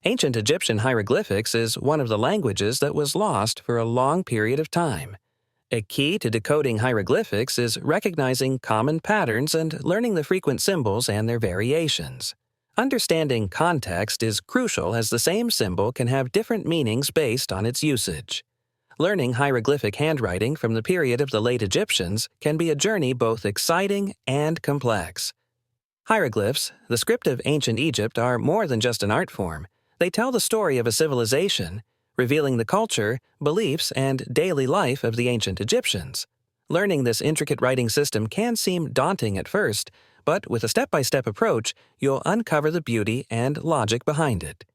Ancient Egyptian hieroglyphics is one of the languages that was lost for a long period of time. A key to decoding hieroglyphics is recognizing common patterns and learning the frequent symbols and their variations. Understanding context is crucial as the same symbol can have different meanings based on its usage. Learning hieroglyphic handwriting from the period of the late Egyptians can be a journey both exciting and complex. Hieroglyphs, the script of ancient Egypt, are more than just an art form. They tell the story of a civilization, revealing the culture, beliefs, and daily life of the ancient Egyptians. Learning this intricate writing system can seem daunting at first, but with a step-by-step approach, you'll uncover the beauty and logic behind it.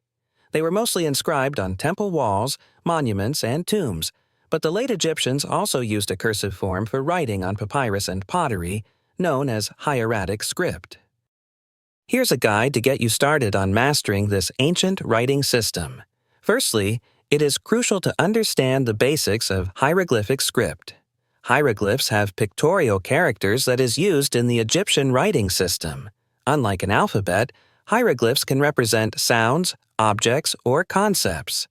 They were mostly inscribed on temple walls, monuments, and tombs, but the late Egyptians also used a cursive form for writing on papyrus and pottery, known as hieratic script. Here's a guide to get you started on mastering this ancient writing system. Firstly, it is crucial to understand the basics of hieroglyphic script. Hieroglyphs have pictorial characters that is used in the Egyptian writing system. Unlike an alphabet, hieroglyphs can represent sounds, objects, or concepts.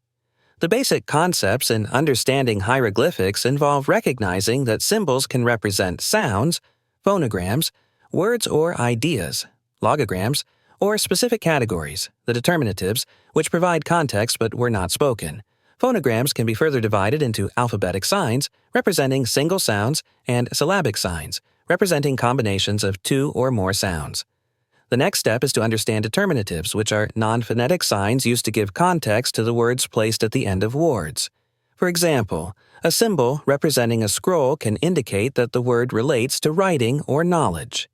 The basic concepts in understanding hieroglyphics involve recognizing that symbols can represent sounds, phonograms, words or ideas, logograms, or specific categories, the determinatives, which provide context but were not spoken. Phonograms can be further divided into alphabetic signs, representing single sounds, and syllabic signs, representing combinations of two or more sounds. The next step is to understand determinatives, which are non-phonetic signs used to give context to the words placed at the end of words. For example, a symbol representing a scroll can indicate that the word relates to writing or knowledge.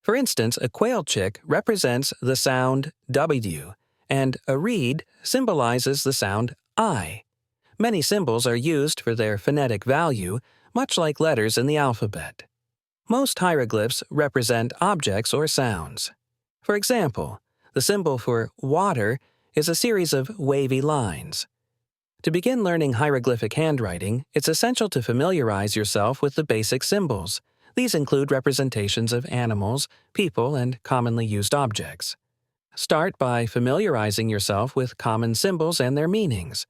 For instance, a quail chick represents the sound W, and a reed symbolizes the sound I. Many symbols are used for their phonetic value, much like letters in the alphabet. Most hieroglyphs represent objects or sounds. For example, the symbol for water is a series of wavy lines. To begin learning hieroglyphic handwriting, it's essential to familiarize yourself with the basic symbols. These include representations of animals, people, and commonly used objects. Start by familiarizing yourself with common symbols and their meanings.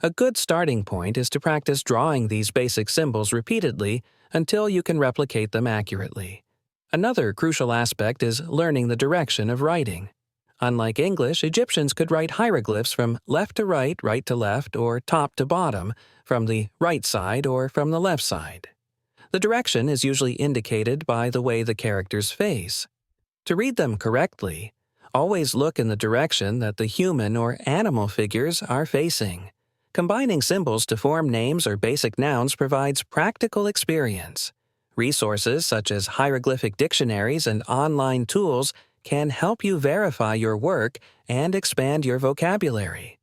A good starting point is to practice drawing these basic symbols repeatedly until you can replicate them accurately. Another crucial aspect is learning the direction of writing. Unlike English, Egyptians could write hieroglyphs from left to right, right to left, or top to bottom, from the right side or from the left side. The direction is usually indicated by the way the characters face. To read them correctly, always look in the direction that the human or animal figures are facing. Combining symbols to form names or basic nouns provides practical experience. Resources such as hieroglyphic dictionaries and online tools can help you verify your work and expand your vocabulary.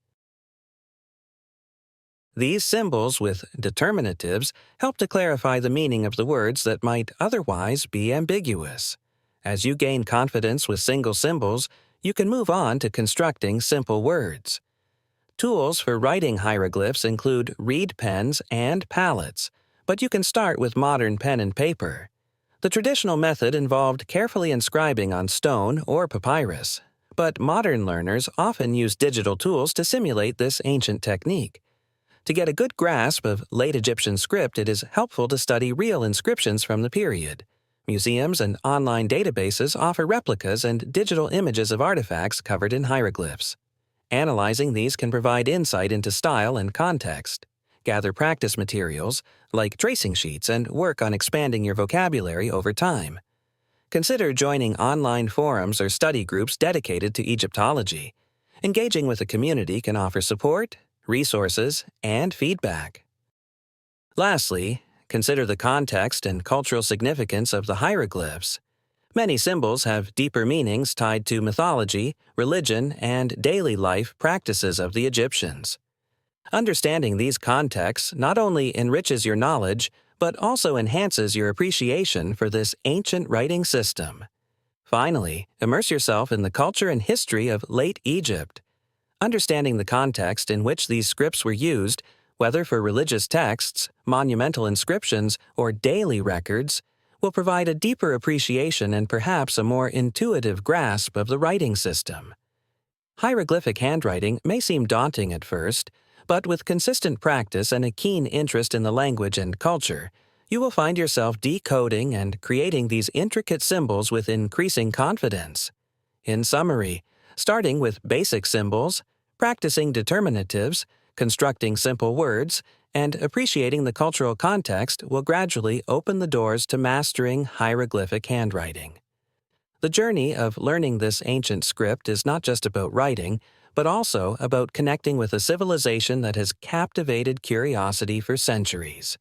These symbols with determinatives help to clarify the meaning of the words that might otherwise be ambiguous. As you gain confidence with single symbols, you can move on to constructing simple words. Tools for writing hieroglyphs include reed pens and palettes, but you can start with modern pen and paper. The traditional method involved carefully inscribing on stone or papyrus, but modern learners often use digital tools to simulate this ancient technique. To get a good grasp of late Egyptian script, it is helpful to study real inscriptions from the period. Museums and online databases offer replicas and digital images of artifacts covered in hieroglyphs. Analyzing these can provide insight into style and context. Gather practice materials, like tracing sheets, and work on expanding your vocabulary over time. Consider joining online forums or study groups dedicated to Egyptology. Engaging with a community can offer support, resources, and feedback. Lastly, consider the context and cultural significance of the hieroglyphs. Many symbols have deeper meanings tied to mythology, religion, and daily life practices of the Egyptians. Understanding these contexts not only enriches your knowledge, but also enhances your appreciation for this ancient writing system. Finally, immerse yourself in the culture and history of late Egypt. Understanding the context in which these scripts were used, whether for religious texts, monumental inscriptions, or daily records, will provide a deeper appreciation and perhaps a more intuitive grasp of the writing system. Hieroglyphic handwriting may seem daunting at first, but with consistent practice and a keen interest in the language and culture, you will find yourself decoding and creating these intricate symbols with increasing confidence. In summary, starting with basic symbols, practicing determinatives, constructing simple words, and appreciating the cultural context will gradually open the doors to mastering hieroglyphic handwriting. The journey of learning this ancient script is not just about writing, but also about connecting with a civilization that has captivated curiosity for centuries.